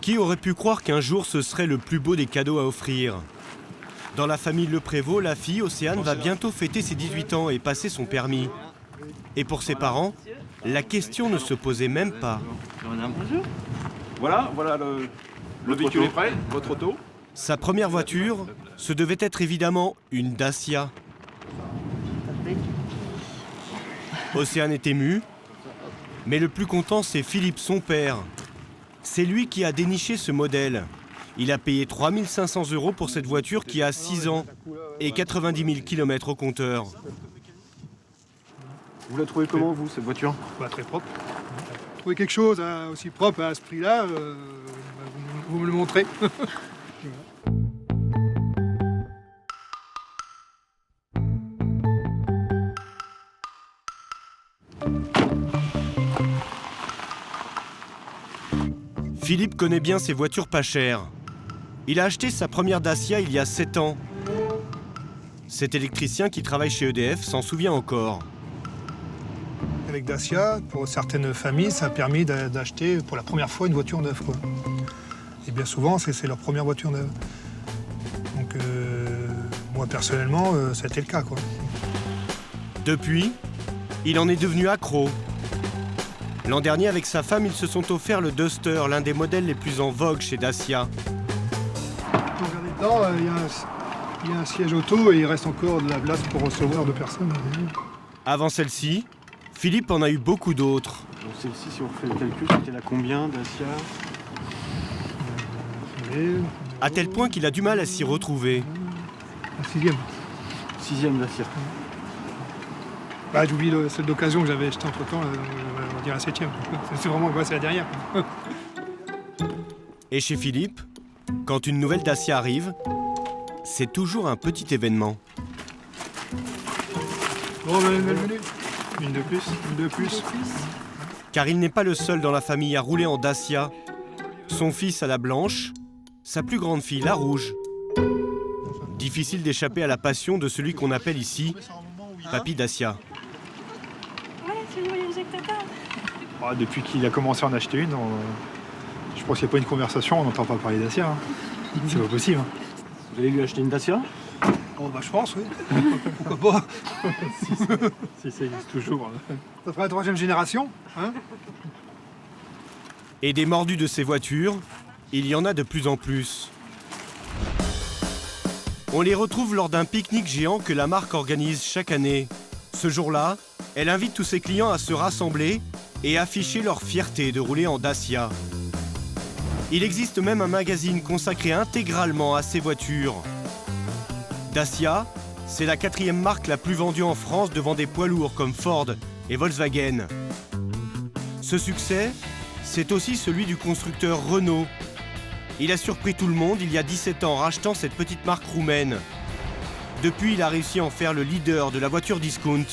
Qui aurait pu croire qu'un jour ce serait le plus beau des cadeaux à offrir? Dans la famille Le Prévost, la fille, Océane, va bientôt fêter ses 18 ans et passer son permis. Et pour ses parents, la question ne se posait même pas. Voilà le véhicule est prêt, votre auto. Sa première voiture, ce devait être évidemment une Dacia. Océane est émue, mais le plus content, c'est Philippe, son père. C'est lui qui a déniché ce modèle. Il a payé 3 500 € pour cette voiture qui a 6 ans et 90 000 km au compteur. Vous la trouvez comment, vous, cette voiture? Très propre. Trouver quelque chose aussi propre à ce prix-là, vous me le montrez. Philippe connaît bien ces voitures pas chères. Il a acheté sa première Dacia il y a 7 ans. Cet électricien qui travaille chez EDF s'en souvient encore. Avec Dacia, pour certaines familles, ça a permis d'acheter pour la première fois une voiture neuve, quoi. Et bien souvent, c'est leur première voiture neuve. Donc moi personnellement, ça a été le cas, quoi. Depuis, il en est devenu accro. L'an dernier, avec sa femme, ils se sont offerts le Duster, l'un des modèles les plus en vogue chez Dacia. Regardez dedans, il y a un siège auto et il reste encore de la place pour recevoir 2 personnes. Avant celle-ci, Philippe en a eu beaucoup d'autres. Donc celle-ci, si on fait le calcul, c'était la combien, Dacia? À tel point qu'il a du mal à s'y retrouver. La 6e. 6e Dacia. J'oublie celle d'occasion que j'avais achetée entre-temps, on va dire la 7e. C'est vraiment c'est la dernière. Et chez Philippe, quand une nouvelle Dacia arrive, c'est toujours un petit événement. Bon, bienvenue. Une de plus, une de plus. Car il n'est pas le seul dans la famille à rouler en Dacia. Son fils a la blanche, sa plus grande fille la rouge. Difficile d'échapper à la passion de celui qu'on appelle ici Papy Dacia. Depuis qu'il a commencé à en acheter une, je pense qu'il n'y a pas une conversation, on n'entend pas parler Dacia. C'est pas possible. Vous allez lui acheter une Dacia? Je pense, oui. Pourquoi pas? Si ça existe toujours. Ça fera la 3e génération, hein? Et des mordus de ces voitures, il y en a de plus en plus. On les retrouve lors d'un pique-nique géant que la marque organise chaque année. Ce jour-là, elle invite tous ses clients à se rassembler et afficher leur fierté de rouler en Dacia. Il existe même un magazine consacré intégralement à ces voitures. Dacia, c'est la 4e marque la plus vendue en France devant des poids lourds comme Ford et Volkswagen. Ce succès, c'est aussi celui du constructeur Renault. Il a surpris tout le monde il y a 17 ans en rachetant cette petite marque roumaine. Depuis, il a réussi à en faire le leader de la voiture discount,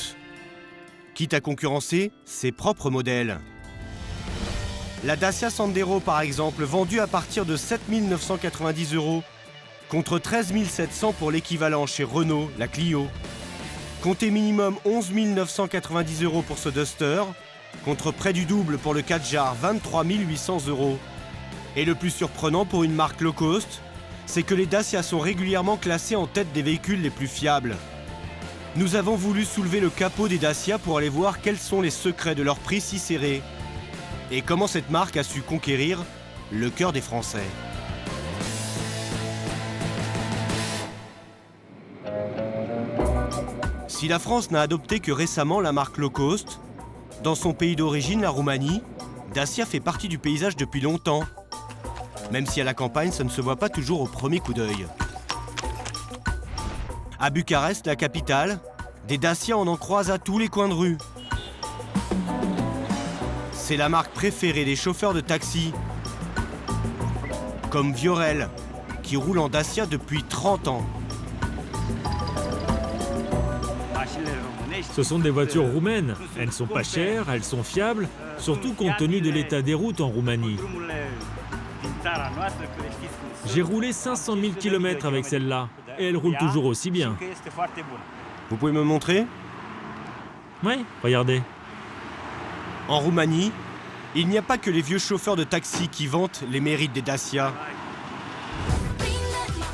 quitte à concurrencer ses propres modèles. La Dacia Sandero, par exemple, vendue à partir de 7 990 €, contre 13 700 pour l'équivalent chez Renault, la Clio. Comptez minimum 11 990 € pour ce Duster, contre près du double pour le 4JAR, 23 800 €. Et le plus surprenant pour une marque low cost, c'est que les Dacia sont régulièrement classés en tête des véhicules les plus fiables. Nous avons voulu soulever le capot des Dacia pour aller voir quels sont les secrets de leur prix si serré et comment cette marque a su conquérir le cœur des Français. Si la France n'a adopté que récemment la marque low cost, dans son pays d'origine, la Roumanie, Dacia fait partie du paysage depuis longtemps. Même si à la campagne, ça ne se voit pas toujours au premier coup d'œil. À Bucarest, la capitale, des Dacia on en croise à tous les coins de rue. C'est la marque préférée des chauffeurs de taxi, comme Viorel, qui roule en Dacia depuis 30 ans. Ce sont des voitures roumaines. Elles ne sont pas chères, elles sont fiables, surtout compte tenu de l'état des routes en Roumanie. J'ai roulé 500 000 km avec celle-là, et elle roule toujours aussi bien. Vous pouvez me montrer? Ouais, regardez. En Roumanie, Il n'y a pas que les vieux chauffeurs de taxi qui vantent les mérites des Dacia.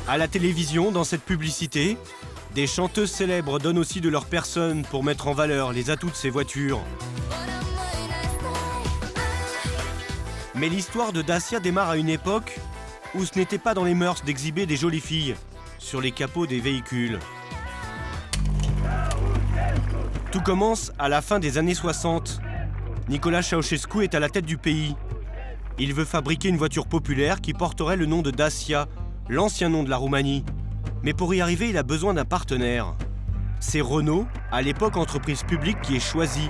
À la télévision, dans cette publicité, des chanteuses célèbres donnent aussi de leur personne pour mettre en valeur les atouts de ces voitures. Mais l'histoire de Dacia démarre à une époque où ce n'était pas dans les mœurs d'exhiber des jolies filles sur les capots des véhicules. Tout commence à la fin des années 60. Nicolas Ceausescu est à la tête du pays. Il veut fabriquer une voiture populaire qui porterait le nom de Dacia, l'ancien nom de la Roumanie. Mais pour y arriver, il a besoin d'un partenaire. C'est Renault, à l'époque entreprise publique, qui est choisie.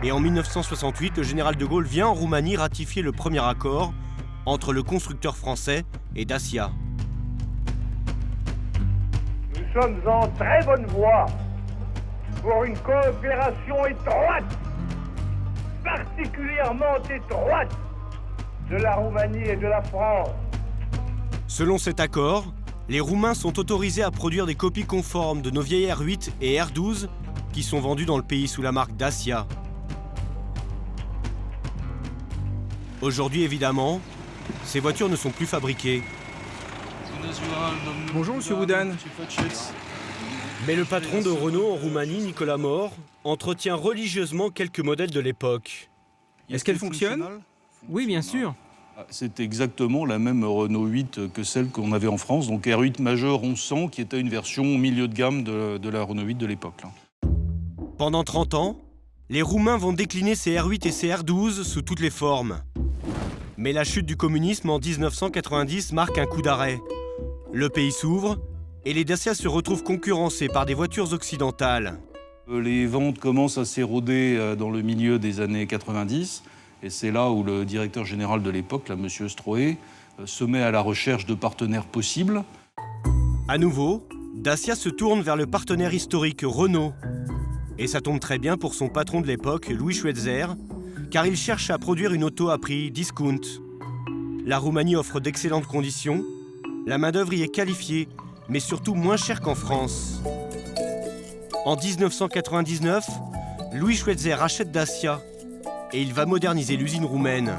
Et en 1968, le général de Gaulle vient en Roumanie ratifier le premier accord entre le constructeur français et Dacia. Nous sommes en très bonne voie pour une coopération étroite, particulièrement étroite, de la Roumanie et de la France. Selon cet accord, les Roumains sont autorisés à produire des copies conformes de nos vieilles R8 et R12 qui sont vendues dans le pays sous la marque Dacia. Aujourd'hui, évidemment, ces voitures ne sont plus fabriquées. Bonjour, monsieur Boudan. Mais le patron de Renault en Roumanie, Nicolas Mor, entretient religieusement quelques modèles de l'époque. Est-ce qu'elle fonctionne? Oui, bien sûr. C'est exactement la même Renault 8 que celle qu'on avait en France, donc R8 Majeur 1100, qui était une version milieu de gamme de la Renault 8 de l'époque. Pendant 30 ans, les Roumains vont décliner ces R8 et ces R12 sous toutes les formes. Mais la chute du communisme en 1990 marque un coup d'arrêt. Le pays s'ouvre et les Dacia se retrouvent concurrencés par des voitures occidentales. Les ventes commencent à s'éroder dans le milieu des années 90. Et c'est là où le directeur général de l'époque, là, M. Stroé, se met à la recherche de partenaires possibles. À nouveau, Dacia se tourne vers le partenaire historique Renault. Et ça tombe très bien pour son patron de l'époque, Louis Schweitzer, car il cherche à produire une auto à prix discount. La Roumanie offre d'excellentes conditions, la main-d'œuvre y est qualifiée, mais surtout moins chère qu'en France. En 1999, Louis Schweitzer achète Dacia et il va moderniser l'usine roumaine.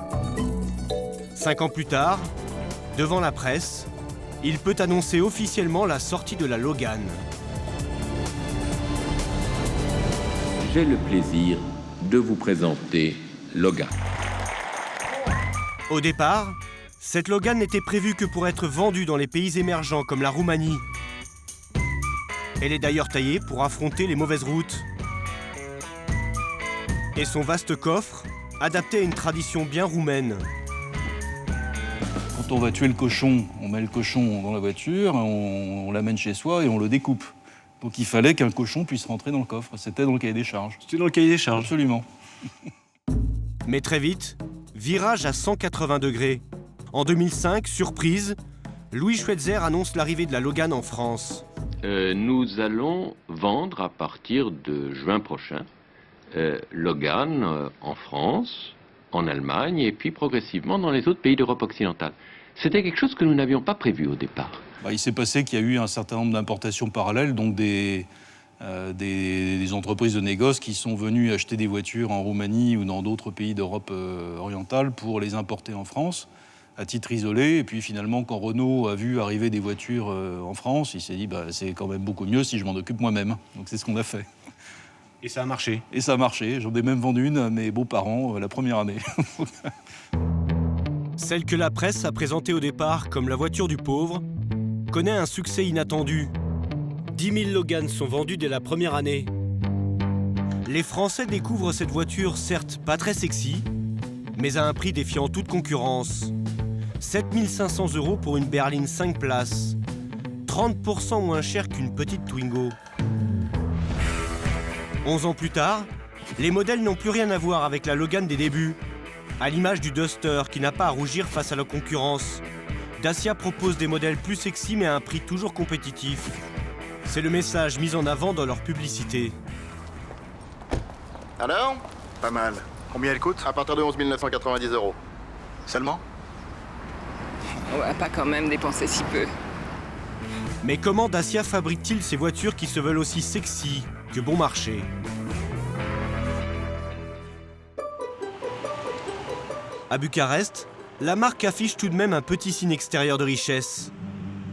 5 ans plus tard, devant la presse, il peut annoncer officiellement la sortie de la Logan. J'ai le plaisir de vous présenter Logan. Au départ, cette Logan n'était prévue que pour être vendue dans les pays émergents comme la Roumanie. Elle est d'ailleurs taillée pour affronter les mauvaises routes. Et son vaste coffre, adapté à une tradition bien roumaine. Quand on va tuer le cochon, on met le cochon dans la voiture, on l'amène chez soi et on le découpe. Donc il fallait qu'un cochon puisse rentrer dans le coffre. C'était dans le cahier des charges. C'était dans le cahier des charges. Absolument. Mais très vite, virage à 180 degrés. En 2005, surprise, Louis Schweitzer annonce l'arrivée de la Logan en France. Nous allons vendre à partir de juin prochain Logan en France, en Allemagne et puis progressivement dans les autres pays d'Europe occidentale. C'était quelque chose que nous n'avions pas prévu au départ. Il s'est passé qu'il y a eu un certain nombre d'importations parallèles, donc des entreprises de négoce qui sont venues acheter des voitures en Roumanie ou dans d'autres pays d'Europe orientale pour les importer en France à titre isolé. Et puis finalement, quand Renault a vu arriver des voitures en France, il s'est dit c'est quand même beaucoup mieux si je m'en occupe moi-même. Donc c'est ce qu'on a fait. Et ça a marché. Et ça a marché. J'en ai même vendu une à mes beaux-parents la première année. Celle que la presse a présentée au départ comme la voiture du pauvre connaît un succès inattendu. 10 000 Logan sont vendus dès la première année. Les Français découvrent cette voiture, certes pas très sexy, mais à un prix défiant toute concurrence. 7 500 € pour une berline 5 places. 30% moins cher qu'une petite Twingo. 11 ans plus tard, les modèles n'ont plus rien à voir avec la Logan des débuts. À l'image du Duster qui n'a pas à rougir face à la concurrence, Dacia propose des modèles plus sexy mais à un prix toujours compétitif. C'est le message mis en avant dans leur publicité. Alors? Pas mal. Combien elle coûte? À partir de 11 990 €. Seulement? On va pas quand même dépenser si peu. Mais comment Dacia fabrique-t-il ces voitures qui se veulent aussi sexy que bon marché? À Bucarest, la marque affiche tout de même un petit signe extérieur de richesse.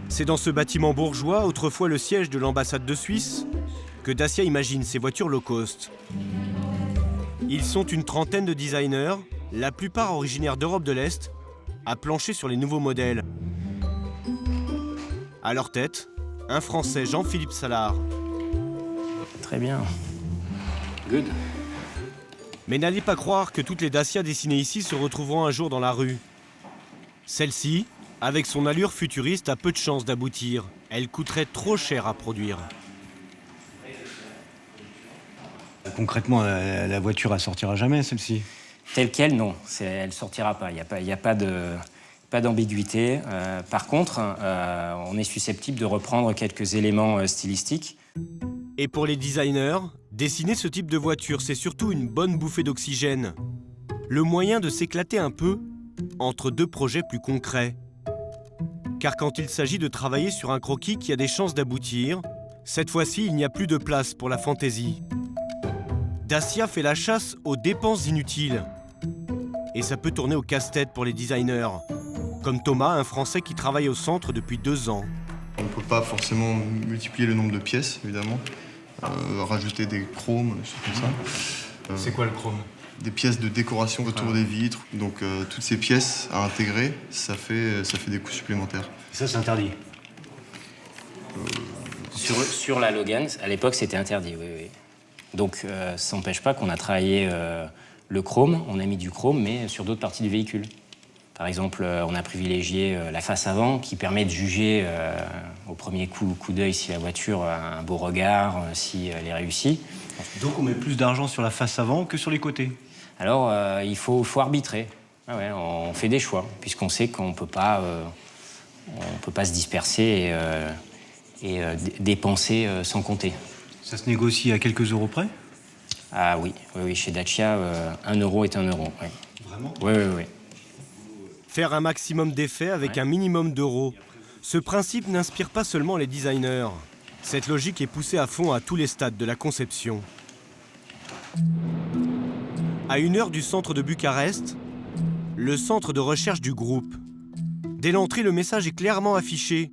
C'est dans ce bâtiment bourgeois, autrefois le siège de l'ambassade de Suisse, que Dacia imagine ses voitures low cost. Ils sont une trentaine de designers, la plupart originaires d'Europe de l'Est, à plancher sur les nouveaux modèles. À leur tête, un Français, Jean-Philippe Salard. Très bien. Good. Mais n'allez pas croire que toutes les Dacia dessinées ici se retrouveront un jour dans la rue. Celle-ci, avec son allure futuriste, a peu de chances d'aboutir. Elle coûterait trop cher à produire. Concrètement, la voiture, elle sortira jamais, celle-ci? Telle qu'elle, non. Elle ne sortira pas. Il n'y a pas d'ambiguïté. Par contre, on est susceptible de reprendre quelques éléments stylistiques. Et pour les designers, dessiner ce type de voiture, c'est surtout une bonne bouffée d'oxygène. Le moyen de s'éclater un peu entre deux projets plus concrets. Car quand il s'agit de travailler sur un croquis qui a des chances d'aboutir, cette fois-ci, il n'y a plus de place pour la fantaisie. Dacia fait la chasse aux dépenses inutiles. Et ça peut tourner au casse-tête pour les designers. Comme Thomas, un Français qui travaille au centre depuis 2 ans. On ne peut pas forcément multiplier le nombre de pièces, évidemment. Rajouter des chromes, des choses comme ça. C'est quoi le chrome? Des pièces de décoration autour des vitres. Donc toutes ces pièces à intégrer, ça fait des coûts supplémentaires. Et ça, c'est interdit? Sur la Logan, à l'époque, c'était interdit, oui. Donc ça n'empêche pas qu'on a travaillé le chrome, on a mis du chrome, mais sur d'autres parties du véhicule. Par exemple, on a privilégié la face avant, qui permet de juger au premier coup d'œil si la voiture a un beau regard, si elle est réussie. Donc on met plus d'argent sur la face avant que sur les côtés? Alors, il faut arbitrer. Ah ouais, on fait des choix, puisqu'on sait qu'on ne peut pas se disperser et dépenser sans compter. Ça se négocie à quelques euros près? Ah oui, chez Dacia, 1 euro est 1 euro. Oui. Vraiment? Oui. Faire un maximum d'effets avec un minimum d'euros. Ce principe n'inspire pas seulement les designers. Cette logique est poussée à fond à tous les stades de la conception. À 1 heure du centre de Bucarest, le centre de recherche du groupe. Dès l'entrée, le message est clairement affiché.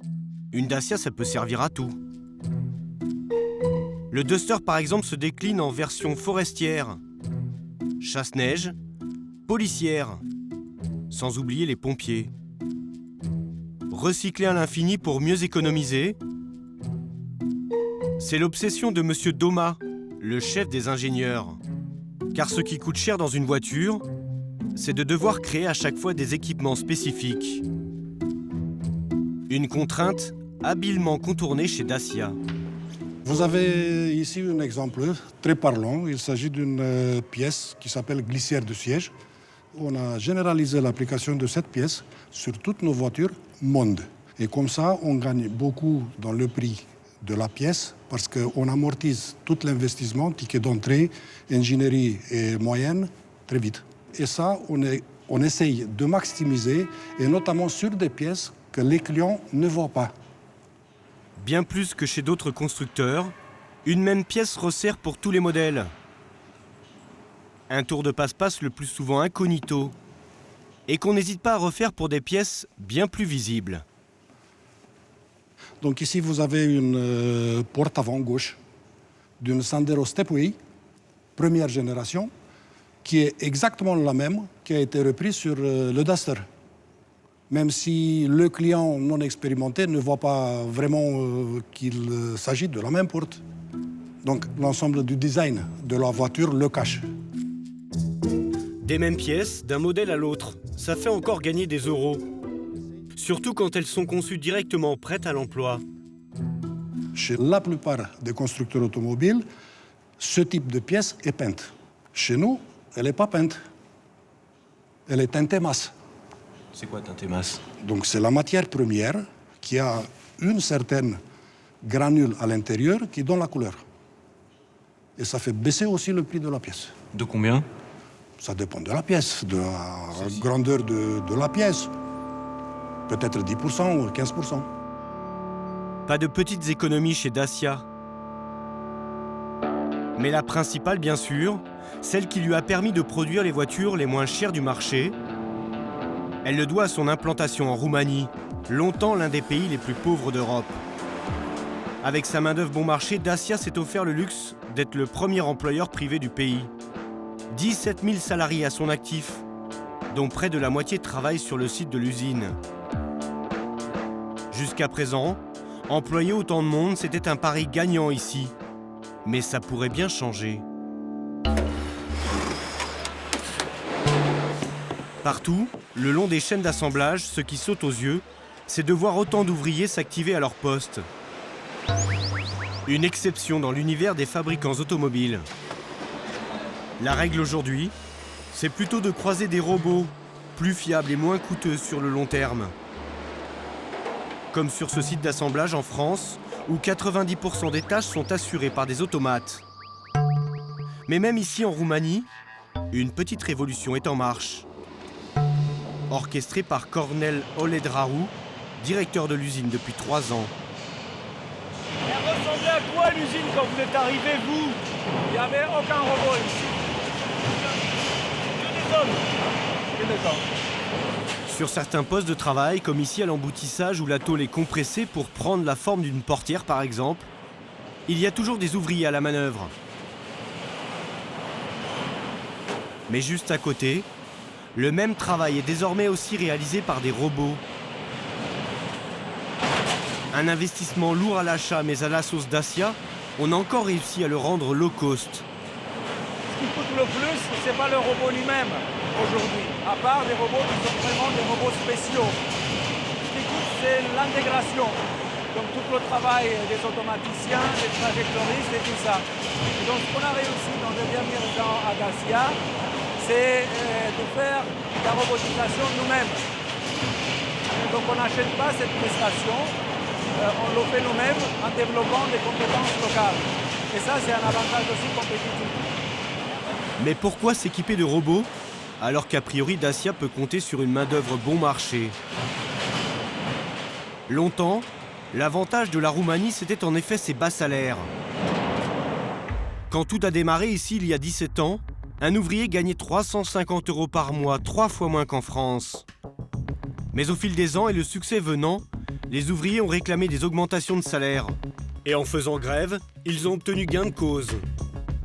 Une Dacia, ça peut servir à tout. Le Duster, par exemple, se décline en version forestière, chasse-neige, policière, sans oublier les pompiers. Recycler à l'infini pour mieux économiser, c'est l'obsession de Monsieur Doma, le chef des ingénieurs. Car ce qui coûte cher dans une voiture, c'est de devoir créer à chaque fois des équipements spécifiques. Une contrainte habilement contournée chez Dacia. Vous avez ici un exemple très parlant. Il s'agit d'une pièce qui s'appelle glissière de siège. On a généralisé l'application de cette pièce sur toutes nos voitures monde. Et comme ça, on gagne beaucoup dans le prix de la pièce parce qu'on amortise tout l'investissement, ticket d'entrée, ingénierie et moyenne, très vite. Et ça, on essaye de maximiser, et notamment sur des pièces que les clients ne voient pas. Bien plus que chez d'autres constructeurs, une même pièce resserre pour tous les modèles. Un tour de passe-passe le plus souvent incognito, et qu'on n'hésite pas à refaire pour des pièces bien plus visibles. Donc ici, vous avez une porte avant gauche d'une Sandero Stepway, première génération, qui est exactement la même qui a été reprise sur le Duster. Même si le client non expérimenté ne voit pas vraiment qu'il s'agit de la même porte. Donc l'ensemble du design de la voiture le cache. Des mêmes pièces, d'un modèle à l'autre, ça fait encore gagner des euros. Surtout quand elles sont conçues directement prêtes à l'emploi. Chez la plupart des constructeurs automobiles, ce type de pièce est peinte. Chez nous, elle n'est pas peinte. Elle est teintée masse. C'est quoi teinté masse? Donc c'est la matière première qui a une certaine granule à l'intérieur qui donne la couleur. Et ça fait baisser aussi le prix de la pièce. De combien? Ça dépend de la pièce, de la grandeur de la pièce. Peut-être 10% ou 15%. Pas de petites économies chez Dacia. Mais la principale, bien sûr, celle qui lui a permis de produire les voitures les moins chères du marché, Elle le doit à son implantation en Roumanie, longtemps l'un des pays les plus pauvres d'Europe. Avec sa main-d'œuvre bon marché, Dacia s'est offert le luxe d'être le premier employeur privé du pays. 17 000 salariés à son actif, dont près de la moitié travaillent sur le site de l'usine. Jusqu'à présent, employer autant de monde, c'était un pari gagnant ici. Mais ça pourrait bien changer. Partout, le long des chaînes d'assemblage, ce qui saute aux yeux, c'est de voir autant d'ouvriers s'activer à leur poste. Une exception dans l'univers des fabricants automobiles. La règle aujourd'hui, c'est plutôt de croiser des robots, plus fiables et moins coûteux sur le long terme. Comme sur ce site d'assemblage en France, où 90% des tâches sont assurées par des automates. Mais même ici en Roumanie, une petite révolution est en marche. Orchestrée par Cornel Oledrau, directeur de l'usine depuis 3 ans. Elle ressemblait à quoi l'usine quand vous êtes arrivé, vous? Il n'y avait aucun robot ici. Que des hommes. Que des hommes. Sur certains postes de travail, comme ici à l'emboutissage où la tôle est compressée pour prendre la forme d'une portière par exemple, il y a toujours des ouvriers à la manœuvre. Mais juste à côté, le même travail est désormais aussi réalisé par des robots. Un investissement lourd à l'achat, mais à la sauce Dacia, on a encore réussi à le rendre low cost. Ce qui coûte le plus, c'est pas le robot lui-même aujourd'hui, à part des robots qui sont vraiment des robots spéciaux. Ce qui coûte, c'est l'intégration, donc tout le travail des automaticiens, des trajectoristes et tout ça. Et donc ce qu'on a réussi dans les derniers temps à Dacia, c'est de faire la robotisation nous-mêmes. Donc on n'achète pas cette prestation, on le fait nous-mêmes en développant des compétences locales. Et ça, c'est un avantage aussi compétitif. Mais pourquoi s'équiper de robots alors qu'a priori Dacia peut compter sur une main-d'œuvre bon marché? Longtemps, l'avantage de la Roumanie, c'était en effet ses bas salaires. Quand tout a démarré ici il y a 17 ans, un ouvrier gagnait 350 € par mois, 3 fois moins qu'en France. Mais au fil des ans et le succès venant, les ouvriers ont réclamé des augmentations de salaire. Et en faisant grève, ils ont obtenu gain de cause.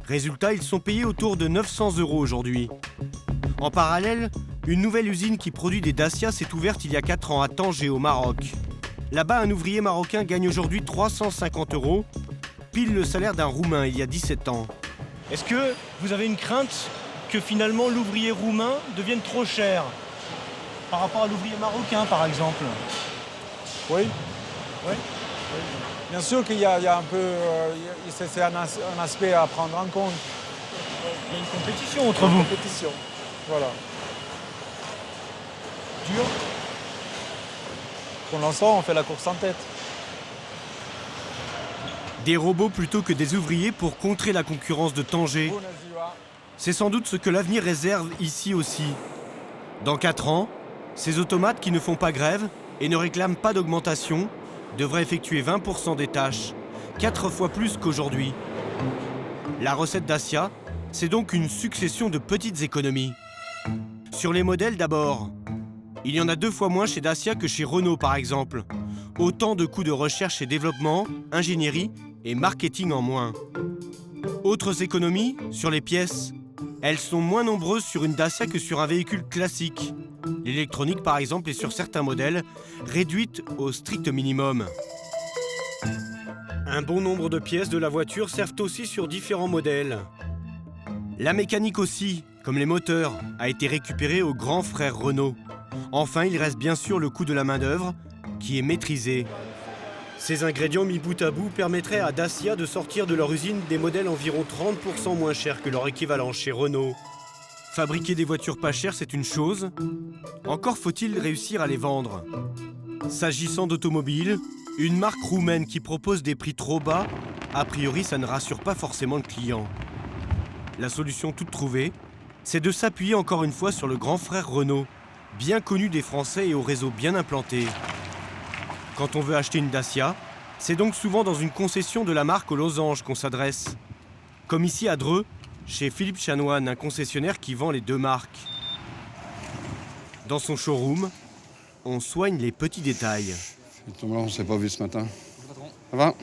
Résultat, ils sont payés autour de 900 € aujourd'hui. En parallèle, une nouvelle usine qui produit des Dacia s'est ouverte il y a 4 ans à Tanger, au Maroc. Là-bas, un ouvrier marocain gagne aujourd'hui 350 €, pile le salaire d'un Roumain il y a 17 ans. Est-ce que vous avez une crainte que finalement l'ouvrier roumain devienne trop cher par rapport à l'ouvrier marocain, par exemple? Oui. Oui. Bien sûr qu'il y a un peu... c'est un aspect à prendre en compte. Il y a une compétition entre vous. Une compétition, voilà. Dur. Pour l'instant, on fait la course en tête. Des robots plutôt que des ouvriers pour contrer la concurrence de Tanger. C'est sans doute ce que l'avenir réserve ici aussi. Dans 4 ans, ces automates qui ne font pas grève et ne réclament pas d'augmentation devraient effectuer 20% des tâches, 4 fois plus qu'aujourd'hui. La recette Dacia, c'est donc une succession de petites économies. Sur les modèles d'abord, il y en a 2 fois moins chez Dacia que chez Renault par exemple. Autant de coûts de recherche et développement, ingénierie et marketing en moins. Autres économies, sur les pièces, elles sont moins nombreuses sur une Dacia que sur un véhicule classique. L'électronique par exemple est sur certains modèles réduite au strict minimum. Un bon nombre de pièces de la voiture servent aussi sur différents modèles. La mécanique aussi, comme les moteurs, a été récupérée au grand frère Renault. Enfin, il reste bien sûr le coût de la main-d'œuvre, qui est maîtrisé. Ces ingrédients mis bout à bout permettraient à Dacia de sortir de leur usine des modèles environ 30% moins chers que leur équivalent chez Renault. Fabriquer des voitures pas chères, c'est une chose. Encore faut-il réussir à les vendre. S'agissant d'automobiles, une marque roumaine qui propose des prix trop bas, a priori ça ne rassure pas forcément le client. La solution toute trouvée, c'est de s'appuyer encore une fois sur le grand frère Renault, bien connu des Français et au réseau bien implanté. Quand on veut acheter une Dacia, c'est donc souvent dans une concession de la marque aux losanges qu'on s'adresse. Comme ici à Dreux, chez Philippe Chanoine, un concessionnaire qui vend les 2 marques. Dans son showroom, on soigne les petits détails. On ne s'est pas vu ce matin. Ça va?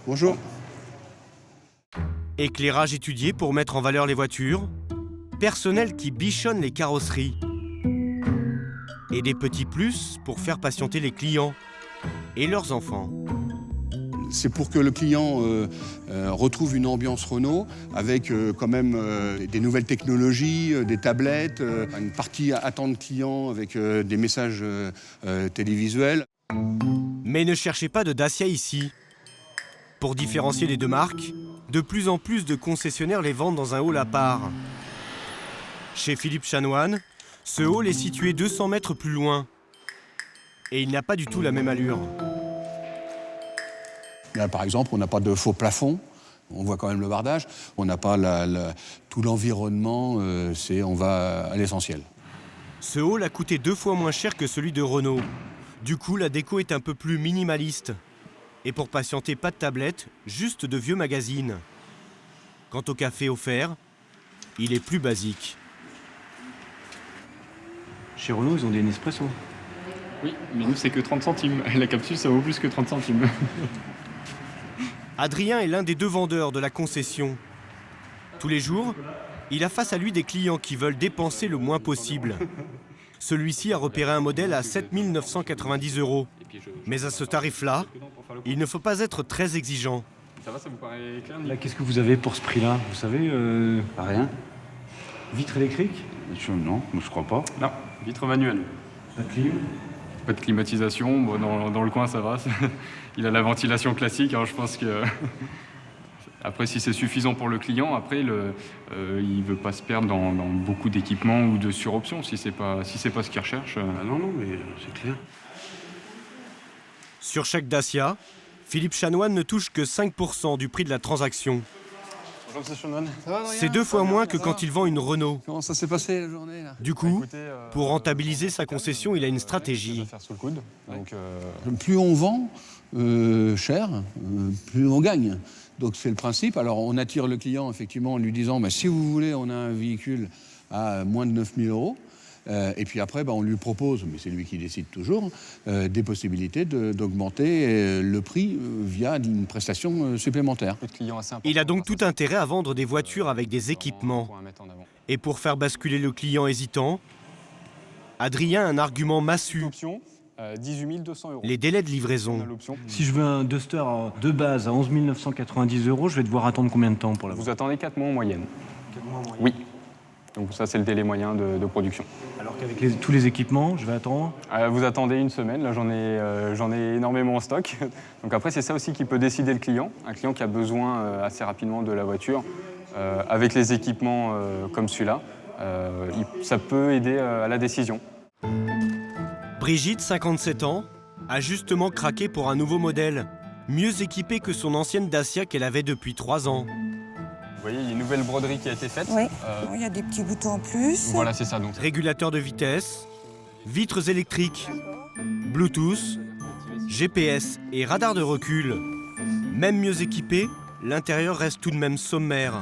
Bonjour. Éclairage étudié pour mettre en valeur les voitures, personnel qui bichonne les carrosseries et des petits plus pour faire patienter les clients et leurs enfants. C'est pour que le client retrouve une ambiance Renault avec quand même des nouvelles technologies, des tablettes, une partie attente client avec des messages télévisuels. Mais ne cherchez pas de Dacia ici. Pour différencier les deux marques, de plus en plus de concessionnaires les vendent dans un hall à part. Chez Philippe Chanoine, ce hall est situé 200 mètres plus loin. Et il n'a pas du tout la même allure. Là, par exemple, on n'a pas de faux plafond, on voit quand même le bardage. On n'a pas tout l'environnement, on va à l'essentiel. Ce hall a coûté 2 fois moins cher que celui de Renault. Du coup, la déco est un peu plus minimaliste. Et pour patienter, pas de tablette, juste de vieux magazines. Quant au café offert, il est plus basique. Chez Renault, ils ont des Nespresso. Oui, mais nous, c'est que 30 centimes. La capsule, ça vaut plus que 30 centimes. Adrien est l'un des 2 vendeurs de la concession. Tous les jours, il a face à lui des clients qui veulent dépenser le moins possible. Celui-ci a repéré un modèle à 7 990 €. Mais à ce tarif-là, il ne faut pas être très exigeant. Ça va, ça vous paraît clair? Là, qu'est-ce que vous avez pour ce prix-là? Vous savez Rien. Vitre électrique? Non, je crois pas. Non, vitre manuelle. Pas de clim? Pas de climatisation. Bon, dans le coin, ça va. Il a la ventilation classique. Alors je pense que... Après, si c'est suffisant pour le client, après, il ne veut pas se perdre dans beaucoup d'équipements ou de suroptions, si c'est pas ce qu'il recherche. Non, mais c'est clair. Sur chaque Dacia, Philippe Chanoine ne touche que 5% du prix de la transaction. Bonjour, monsieur Chanoine. C'est 2 fois moins que quand il vend une Renault. Comment ça s'est passé la journée là? Du coup, pour rentabiliser sa concession, il a une stratégie. Faire sous le coude. Donc, Plus on vend cher, plus on gagne. Donc c'est le principe. Alors on attire le client effectivement en lui disant si vous voulez, on a un véhicule à moins de 9 000 €. Et puis après, on lui propose, mais c'est lui qui décide toujours, des possibilités d'augmenter le prix via une prestation supplémentaire. Il a donc tout intérêt à vendre des voitures avec des équipements. Et pour faire basculer le client hésitant, Adrien a un argument massu. 18 200 €. Les délais de livraison. Si je veux un Duster de base à 11 990 €, je vais devoir attendre combien de temps pour l'avoir? Vous attendez 4 mois en moyenne. 4 mois en moyenne? Oui. Donc ça, c'est le délai moyen de production. Alors qu'avec tous les équipements, je vais attendre? Vous attendez une semaine. Là, j'en ai énormément en stock. Donc après, c'est ça aussi qui peut décider le client. Un client qui a besoin assez rapidement de la voiture, avec les équipements comme celui-là, ça peut aider à la décision. Brigitte, 57 ans, a justement craqué pour un nouveau modèle, mieux équipé que son ancienne Dacia qu'elle avait depuis 3 ans. Vous voyez, il y a une nouvelle broderie qui a été faite. Oui, il y a des petits boutons en plus. Voilà, c'est ça. Donc. Régulateur de vitesse, vitres électriques, Bluetooth, GPS et radar de recul. Même mieux équipé, l'intérieur reste tout de même sommaire.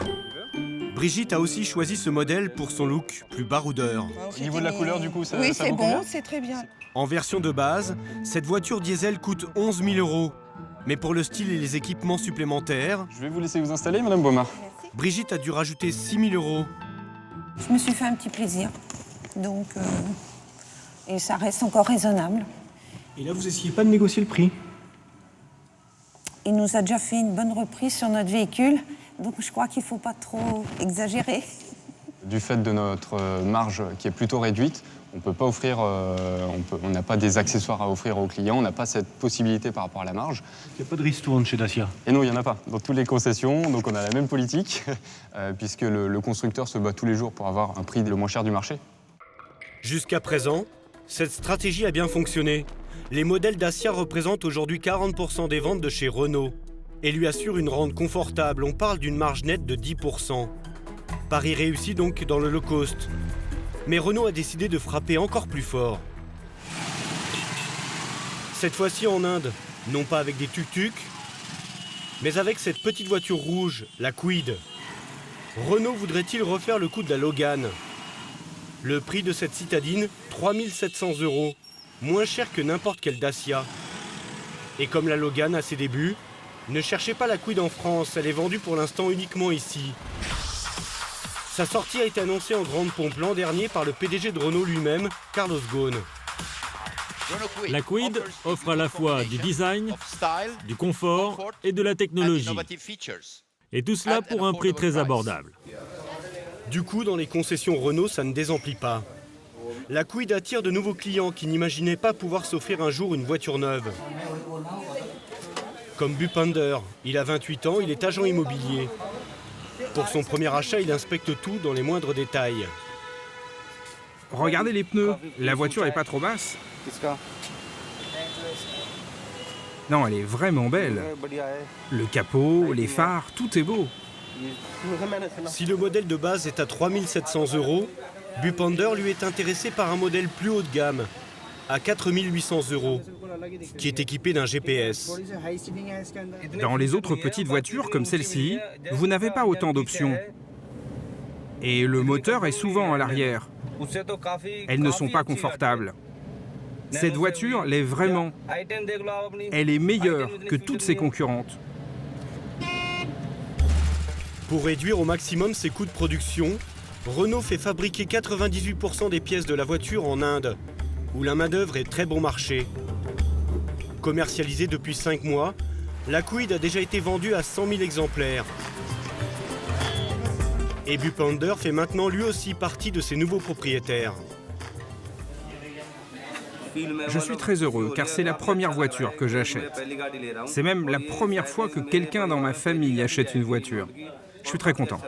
Brigitte a aussi choisi ce modèle pour son look plus baroudeur. Au niveau de la couleur, du coup, ça oui, ça c'est vous bon, convient? c'est très bien. En version de base, cette voiture diesel coûte 11 000 €. Mais pour le style et les équipements supplémentaires... Je vais vous laisser vous installer, Madame Baumard. Brigitte a dû rajouter 6 000 €. Je me suis fait un petit plaisir. Donc, et ça reste encore raisonnable. Et là, vous essayez pas de négocier le prix? Il nous a déjà fait une bonne reprise sur notre véhicule. Donc je crois qu'il ne faut pas trop exagérer. Du fait de notre marge qui est plutôt réduite, on peut pas offrir, on n'a pas des accessoires à offrir aux clients, on n'a pas cette possibilité par rapport à la marge. Il n'y a pas de ristourne chez Dacia? Et non, il n'y en a pas. Dans toutes les concessions, donc on a la même politique, puisque le constructeur se bat tous les jours pour avoir un prix le moins cher du marché. Jusqu'à présent, cette stratégie a bien fonctionné. Les modèles Dacia représentent aujourd'hui 40% des ventes de chez Renault et lui assurent une rente confortable. On parle d'une marge nette de 10%. Pari réussi donc dans le low cost. Mais Renault a décidé de frapper encore plus fort. Cette fois-ci en Inde, non pas avec des tuk-tuk, mais avec cette petite voiture rouge, la Kwid. Renault voudrait-il refaire le coup de la Logan? Le prix de cette citadine, 3 700 €, moins cher que n'importe quelle Dacia. Et comme la Logan à ses débuts, ne cherchez pas la Kwid en France, elle est vendue pour l'instant uniquement ici. Sa sortie a été annoncée en grande pompe l'an dernier par le PDG de Renault lui-même, Carlos Ghosn. La Kwid offre à la fois du design, du confort et de la technologie. Et tout cela pour un prix très abordable. Du coup, dans les concessions Renault, ça ne désemplit pas. La Kwid attire de nouveaux clients qui n'imaginaient pas pouvoir s'offrir un jour une voiture neuve. Comme Bupender, il a 28 ans, il est agent immobilier. Pour son premier achat, il inspecte tout dans les moindres détails. Regardez les pneus, la voiture est pas trop basse. Non, elle est vraiment belle. Le capot, les phares, tout est beau. Si le modèle de base est à 3 700 €, Bupender lui est intéressé par un modèle plus haut de gamme, à 4 800 €, qui est équipé d'un GPS. Dans les autres petites voitures comme celle-ci, vous n'avez pas autant d'options. Et le moteur est souvent à l'arrière. Elles ne sont pas confortables. Cette voiture l'est vraiment. Elle est meilleure que toutes ses concurrentes. Pour réduire au maximum ses coûts de production, Renault fait fabriquer 98% des pièces de la voiture en Inde, où la main-d'œuvre est très bon marché. Commercialisée depuis 5 mois, la Kwid a déjà été vendue à 100 000 exemplaires. Et Bupender fait maintenant lui aussi partie de ses nouveaux propriétaires. Je suis très heureux car c'est la première voiture que j'achète. C'est même la première fois que quelqu'un dans ma famille achète une voiture. Je suis très content.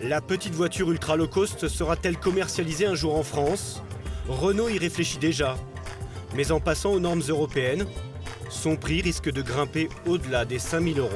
La petite voiture ultra low cost sera-t-elle commercialisée un jour en France? Renault y réfléchit déjà. Mais en passant aux normes européennes, son prix risque de grimper au-delà des 5 000 €.